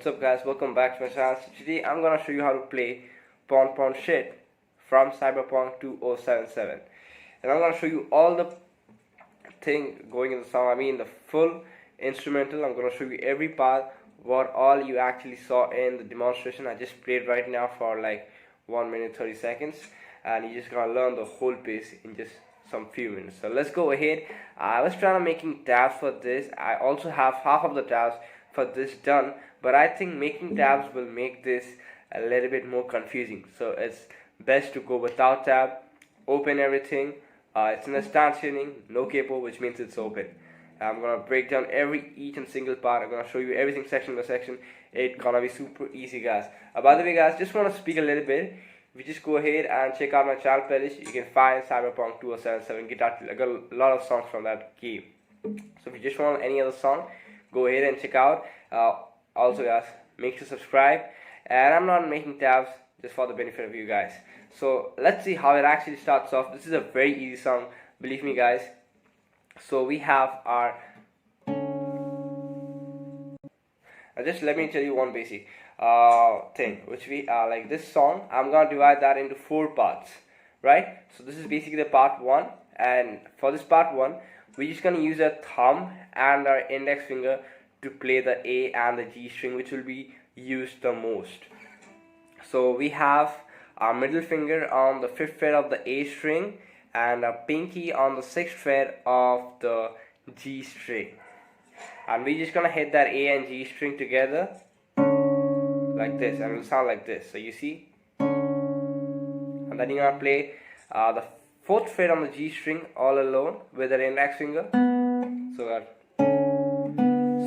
What's up guys, welcome back to my channel. So today I'm gonna show you how to play PonPon Sht from Cyberpunk 2077. And I'm gonna show you all the thing going in the song, the full instrumental. I'm gonna show you every part, what all you actually saw in the demonstration I just played right now for like 1 minute 30 seconds, and you're just gonna learn the whole piece in just some few minutes. So let's go ahead. I was trying to making tabs for this. I also have half of the tabs for this done, but I think making tabs will make this a little bit more confusing, so it's best to go without tab. Open everything. It's in a stand tuning, no capo, which means it's open. I'm gonna break down each and single part. I'm gonna show you everything section by section. It's gonna be super easy, guys. By the way, guys, just want to speak a little bit. If you just go ahead and check out my channel playlist, you can find Cyberpunk 2077 GuitarTutorial. I got a lot of songs from that game. So if you just want any other song, go ahead and check out. Also, guys, make sure to subscribe. And I'm not making tabs, just for the benefit of you guys. So let's see how it actually starts off. This is a very easy song, believe me, guys. So we have our just let me tell you one basic thing, which we like this song. I'm gonna divide that into 4 parts, right? So this is basically the part 1, and for this part 1, we're just gonna use a thumb and our index finger to play the A and the G string, which will be used the most. So we have our middle finger on the 5th fret of the A string and a pinky on the 6th fret of the G string, and we're just gonna hit that A and G string together like this, and it'll sound like this. So you see, and then you're gonna play the 4th fret on the G string all alone with the index finger.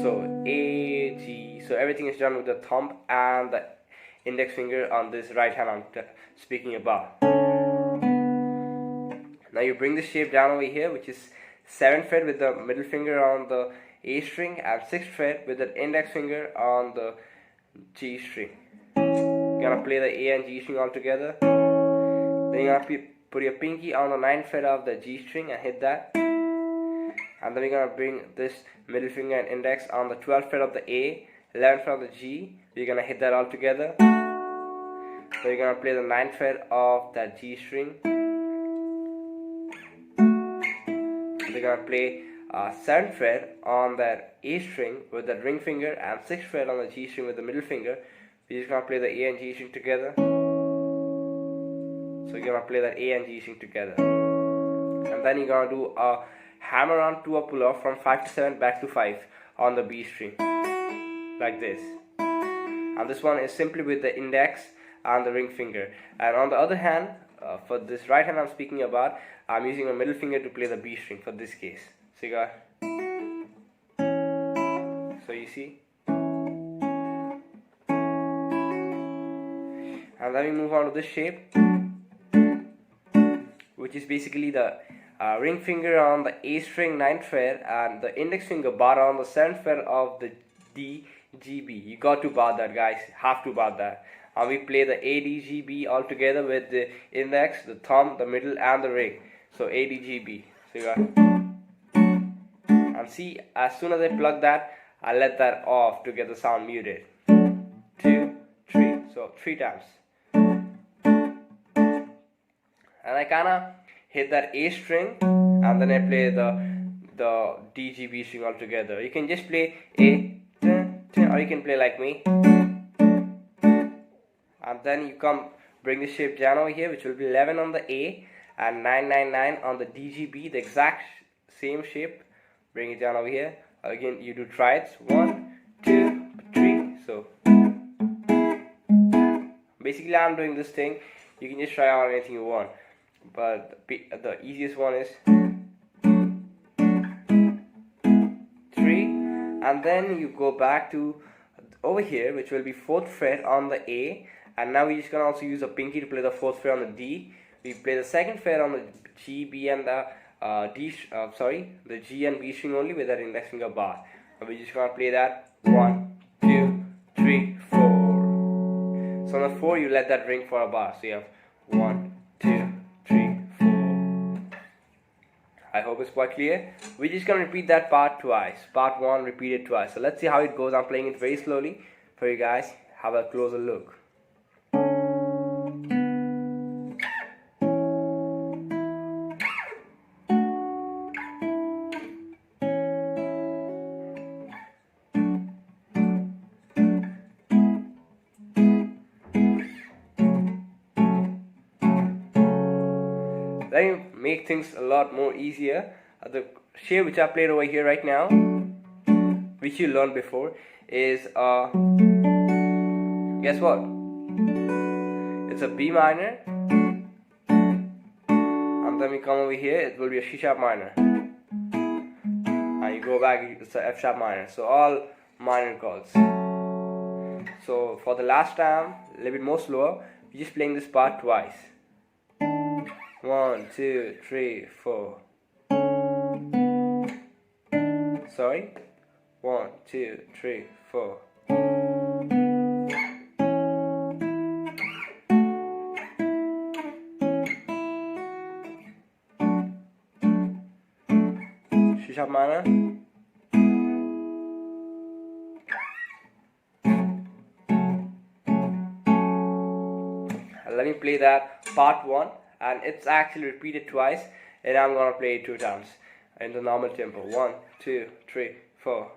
So A, G. So everything is done with the thumb and the index finger on this right hand I'm speaking about. Now you bring the shape down over here, which is 7th fret with the middle finger on the A string and 6th fret with the index finger on the G string. You're gonna play the A and G string all together. Then you're gonna put your pinky on the 9th fret of the G string and hit that. And then we're gonna bring this middle finger and index on the 12th fret of the A, 11th fret of the G. We're gonna hit that all together. So you're gonna play the 9th fret of that G string. We're gonna play 7th fret on that A string with the ring finger and 6th fret on the G string with the middle finger. We're just gonna play the A and G string together. So you're gonna play that A and G string together. And then you're gonna do a hammer on to a pull off from 5 to 7 back to 5 on the B string. Like this. And this one is simply with the index and the ring finger. And on the other hand, for this right hand I'm speaking about, I'm using a middle finger to play the B string for this case. So you got, so you see, and then we move on to this shape, which is basically the ring finger on the A string 9th fret and the index finger bar on the 7th fret of the D, G, B. You got to bar that, guys, have to bar that. And we play the A, D, G, B all together with the index, the thumb, the middle and the ring. So A, D, G, B. So you got, and see, as soon as I plug that, I let that off to get the sound muted. 2, 3, so 3 times. And I kinda hit that A string and then I play the D, G, B string all together. You can just play A, or you can play like me. And then you bring the shape down over here, which will be 11 on the A and 999 on the D, G, B, the exact same shape. Bring it down over here. Again, you do triads. 1, 2, 3. So basically, I'm doing this thing. You can just try out anything you want, but the easiest one is 3, and then you go back to over here, which will be 4th fret on the A, and now we're just gonna also use a pinky to play the 4th fret on the D. We play the 2nd fret on the G, B, and the the G and B string only with that index finger bar. And we're just gonna play that 1, 2, 3, 4. So on the 4, you let that ring for a bar. So you have 1, 2, 3, 4. I hope it's quite clear. We're just gonna repeat that part twice. Part 1, repeat it twice. So let's see how it goes. I'm playing it very slowly. for you guys. Have a closer look. Let me make things a lot more easier. The shape which I played over here right now, which you learned before, is guess what? It's a B minor, and then we come over here, it will be a C sharp minor, and you go back, it's a F sharp minor. So all minor chords. So for the last time, a little bit more slower, we're just playing this part twice. 1, 2, 3, 4. Sorry. 1, 2, 3, 4. C sharp minor. Let me play that part 1. And it's actually repeated twice, and I'm gonna play it 2 times in the normal tempo. 1, 2, 3, 4.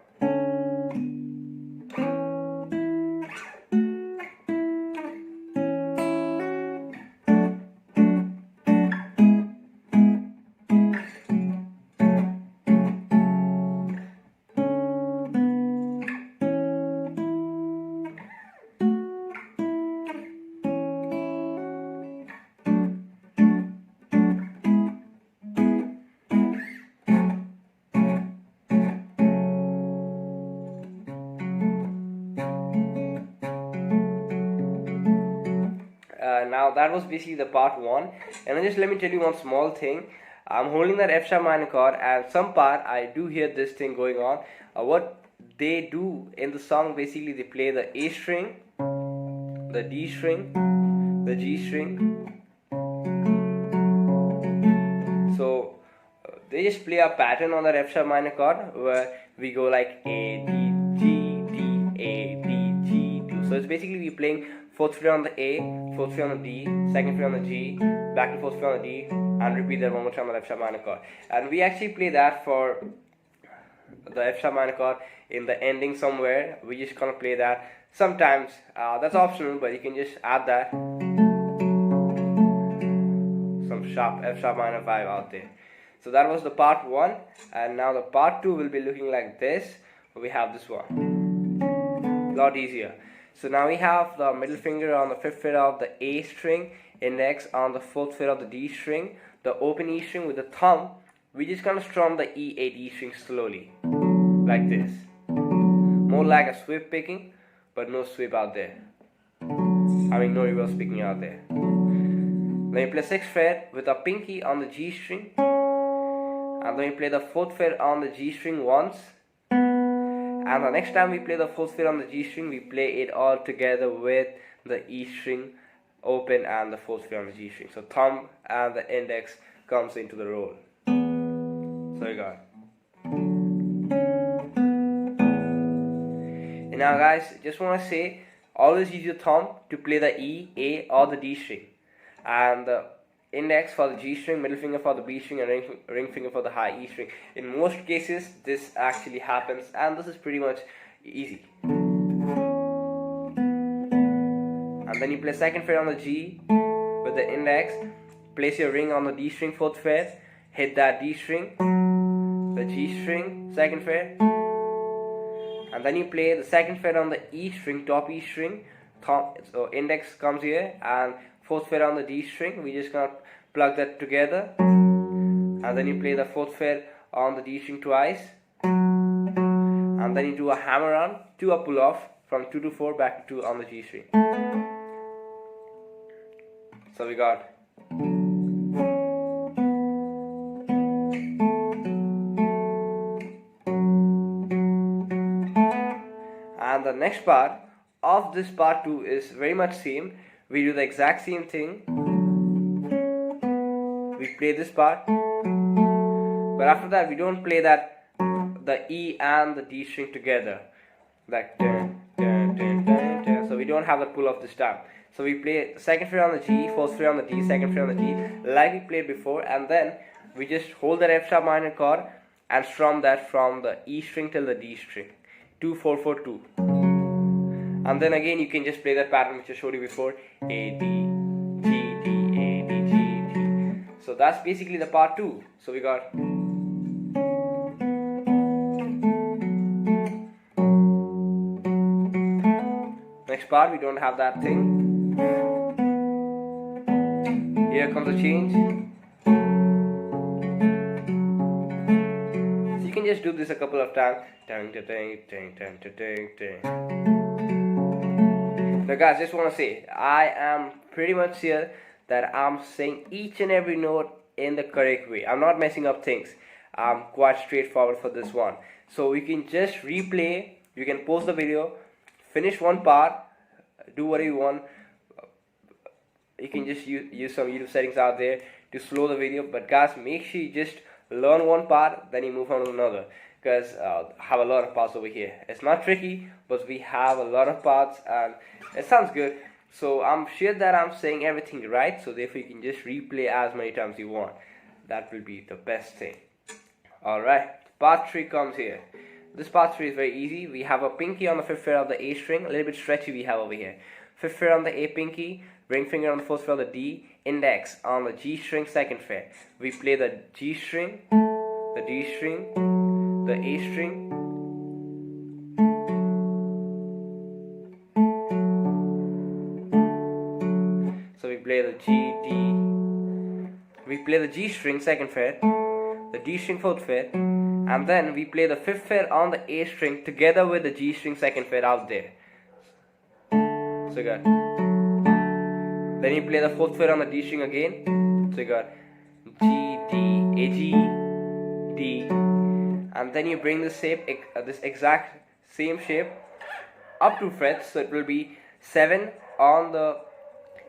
Now that was basically the part 1, and just let me tell you one small thing. I'm holding that F sharp minor chord, and some part I do hear this thing going on. What they do in the song, basically they play the A string, the D string, the G string. So they just play a pattern on that F sharp minor chord where we go like A, D, G, D, A, D, G, 2. So it's basically we playing 4th fret on the A, 4th fret on the D, 2nd fret on the G, back to 4th fret on the D, and repeat that one more time on the F sharp minor chord. And we actually play that for the F sharp minor chord in the ending somewhere. We just gonna play that sometimes. That's optional, but you can just add that some sharp F sharp minor vibe out there. So that was the part 1, and now the part 2 will be looking like this. We have this one, a lot easier. So now we have the middle finger on the 5th fret of the A string, index on the 4th fret of the D string, the open E string with the thumb. We just gonna strum the E, A, D string slowly, like this. More like a sweep picking, but no sweep out there. I mean no reverse picking out there. Then we play 6th fret with a pinky on the G string, and then we play the 4th fret on the G string once. And the next time we play the 4th fret on the G string, we play it all together with the E string open and the 4th fret on the G string. So thumb and the index comes into the roll. So you got. And now guys, just want to say, always use your thumb to play the E, A or the D string. And the index for the G string, middle finger for the B string, and ring finger for the high E string. In most cases this actually happens, and this is pretty much easy. And then you play 2nd fret on the G with the index, place your ring on the D string 4th fret, hit that D string, the G string 2nd fret, and then you play the 2nd fret on the E string, top E string, so index comes here, and 4th fret on the D string. We just gonna plug that together, and then you play the 4th fret on the D string twice, and then you do a hammer on to a pull off from 2 to 4 back to 2 on the G string. So we got. And the next part of this part 2 is very much same. We do the exact same thing. We play this part, but after that we don't play that the E and the D string together, like dun, dun, dun, dun. don't have the pull off this time. So we play second fret on the G, first fret on the D, second fret on the G, like we played before, and then we just hold that F sharp minor chord and strum that from the E string till the D string. 2 4 4 2. And then again you can just play that pattern which I showed you before. A D G D A D G D. So that's basically the part 2. So we got next part, we don't have that thing. Here comes the change. So you can just do this a couple of times. Now guys, just want to say, I am pretty much here that I'm saying each and every note in the correct way. I'm not messing up things. I'm quite straightforward for this one. So you can just replay, you can pause the video, finish one part, do whatever you want. You can just use some YouTube settings out there to slow the video, but guys, make sure you just learn one part, then you move on to another, because I have a lot of parts over here. It's not tricky, but we have a lot of parts and it sounds good. So I'm sure that I'm saying everything right, so therefore you can just replay as many times you want. That will be the best thing. Alright, part 3 comes here. This part 3 is very easy. We have a pinky on the 5th fret of the A string, a little bit stretchy we have over here. 5th fret on the A pinky, ring finger on the 1st fret of the D, index on the G string 2nd fret. We play the G string, the D string, the A string, so we play the G, D, we play the G string 2nd fret, the D string 4th fret, and then we play the 5th fret on the A string together with the G string 2nd fret out there. So you got, then you play the 4th fret on the D string again. So you got G, D, A, G, D, and then you bring this shape, this exact same shape up 2 frets. So it will be 7 on the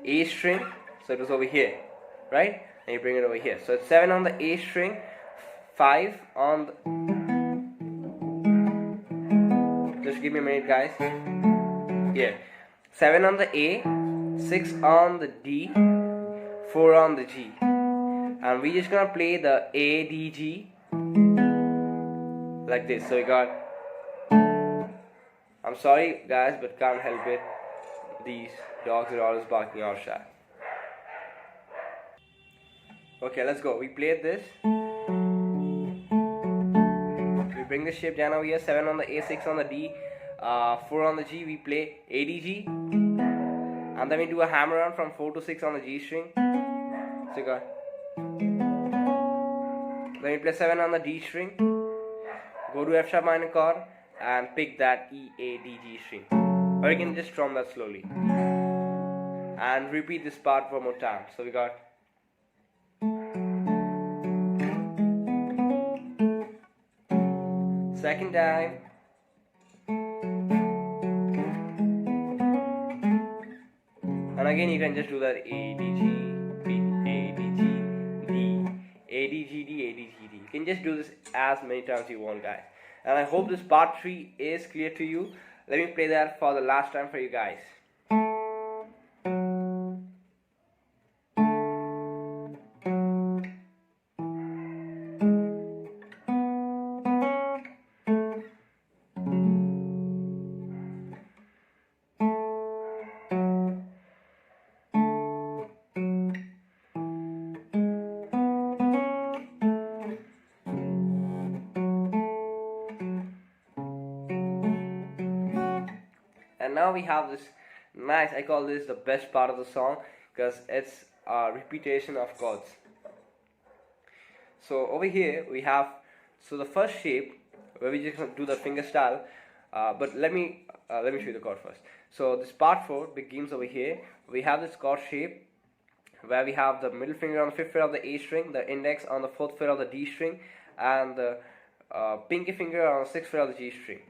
A string. So it was over here, right? And you bring it over here. So it's 7 on the A string, 5 on the, just give me a minute guys. Here, 7 on the A, 6 on the D, 4 on the G, and we just gonna play the A, D, G like this. So we got, I'm sorry guys, but can't help it, these dogs are always barking outside. Okay, let's go. We played this. We bring the shape down over here. 7 on the A, 6 on the D, 4 on the G. We play A, D, G, and then we do a hammer on from 4 to 6 on the G string. So you got, then we play 7 on the D string, go to F sharp minor chord and pick that E, A, D, G string, or you can just strum that slowly and repeat this part one more time. So we got, second time, and again you can just do that A, D, G, B, A, D, G, D, A, D, G, D, A, D, G, D. You can just do this as many times you want guys, and I hope this part 3 is clear to you. Let me play that for the last time for you guys. And now we have this nice, I call this the best part of the song, because it's a repetition of chords. So over here we have, so the first shape where we just do the finger style, but let me show you the chord first. So this part 4 begins over here. We have this chord shape where we have the middle finger on the 5th fret of the A string, the index on the 4th fret of the D string, and the pinky finger on the 6th fret of the G string.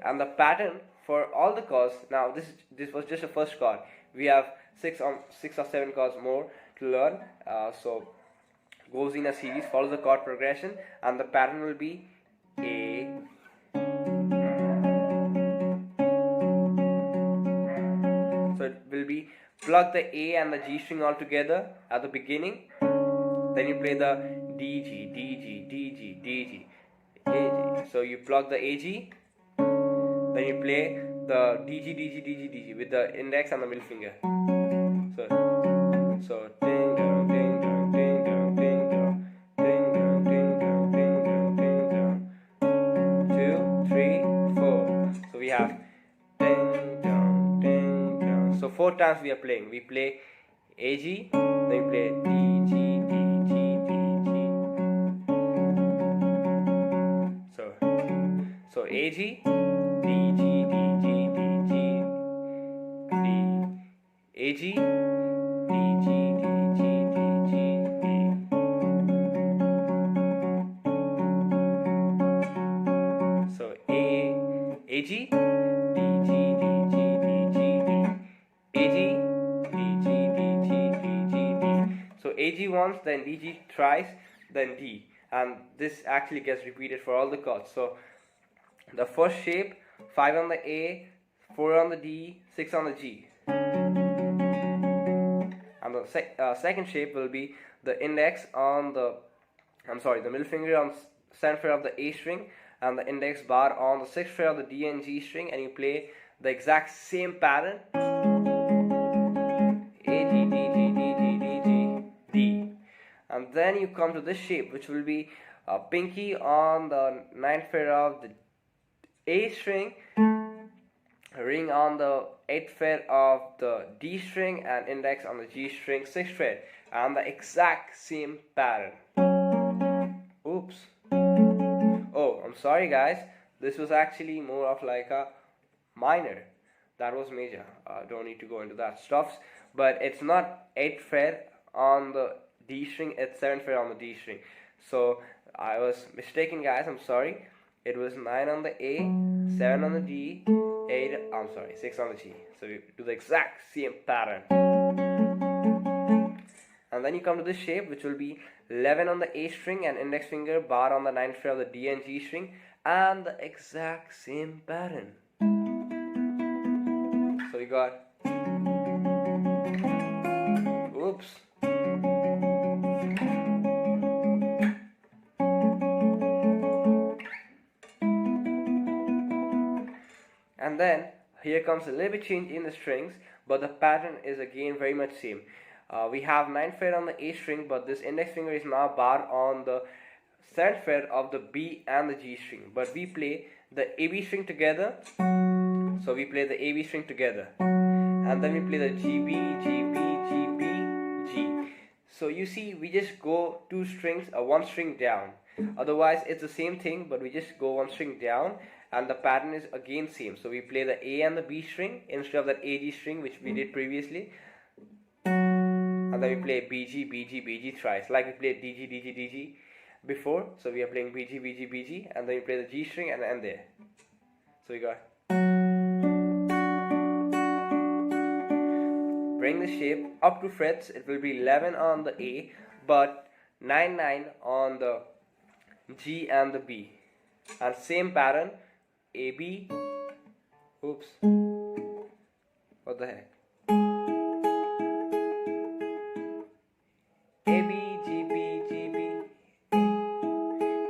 And the pattern for all the chords, now this was just a first chord. We have 6 or 7 chords more to learn. So goes in a series, follows the chord progression, and the pattern will be A, So it will be plug the A and the G string all together at the beginning. Then you play the D G, D G, D G, D G, A G. So you plug the A G. Then you play the D G, D G, D G, D G with the index and the middle finger. So ding dong, ding dong, ding dong, ding dong, ding dong, ding dong, ding dong, ding dong. 2, 3, 4. So we have ding dong, ding dong. So 4 times we are playing. We play A G, then we play D G, D G, D G. So A G, D G, D G, D G, D, A G, D G, D G, D G, D. So A G, D G, D G, D G, D. A G, D G, D G, D G, D. So A G once, then D G thrice, then D. And this actually gets repeated for all the chords. So the first shape, 5 on the A, 4 on the D, 6 on the G. And the second shape will be the index on the, the middle finger on 7th fret of the A string, and the index bar on the 6th fret of the D and G string, and you play the exact same pattern. A, G, D, G, D, G, D, G, D. And then you come to this shape, which will be a pinky on the 9th fret of the A string, ring on the 8th fret of the D string, and index on the G string 6th fret, and the exact same pattern. Oops. Oh, I'm sorry guys, this was actually more of like a minor. That was major. Don't need to go into that stuff. But it's not 8th fret on the D string, it's 7th fret on the D string. So I was mistaken guys, I'm sorry. It was 9 on the A, 7 on the D, 6 on the G. So you do the exact same pattern. And then you come to this shape, which will be 11 on the A string and index finger bar on the 9th fret of the D and G string, and the exact same pattern. So we got, oops. And then here comes a little bit change in the strings, but the pattern is again very much same. We have 9th fret on the A string, but this index finger is now barred on the 7th fret of the B and the G string. But we play the AB string together. So we play the AB string together. And then we play the GB, GB, GB, G. So you see, we just go 2 strings, one string down. Otherwise, it's the same thing, but we just go 1 string down. And the pattern is again same. So we play the A and the B string instead of that AG string which we did previously. And then we play BG, BG, BG thrice, like we played DG, DG, DG before. So we are playing BG, BG, BG, and then we play the G string and end there. So we got, bring the shape up to frets. It will be 11 on the A, but 9, 9 on the G and the B. And same pattern, A, B, oops, what the heck, A, B, G, B, G, B,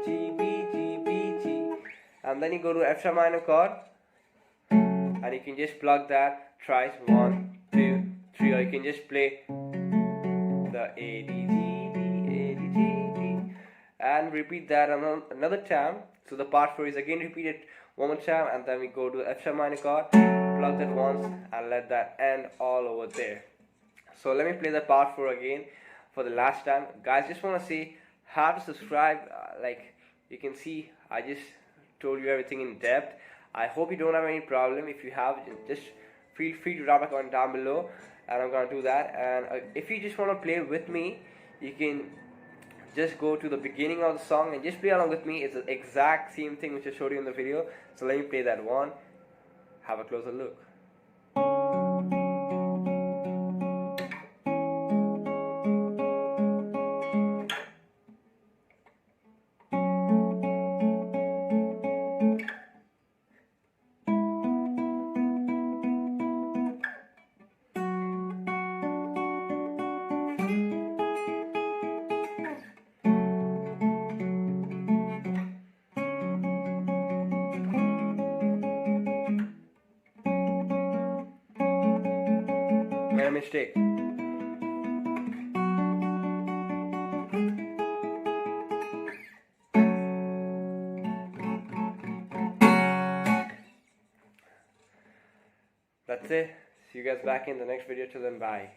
G, B, G, B, G, and then you go to F sharp minor chord, and you can just plug that thrice, 1, 2, 3, or you can just play the A, D, G, D, A, D, G, D, and repeat that another time. So the part 4 is again repeated one more time, and then we go to F sharp minor chord, plug that once, and let that end all over there. So let me play the part 4 again for the last time. Guys, just want to say how to subscribe. Like you can see, I just told you everything in depth. I hope you don't have any problem. If you have, just feel free to drop a comment down below, and I'm gonna do that. And if you just want to play with me, you can just go to the beginning of the song and just play along with me. It's the exact same thing which I showed you in the video. So let me play that one. Have a closer look. made a mistake. That's it. See you guys back in the next video. Till then, bye.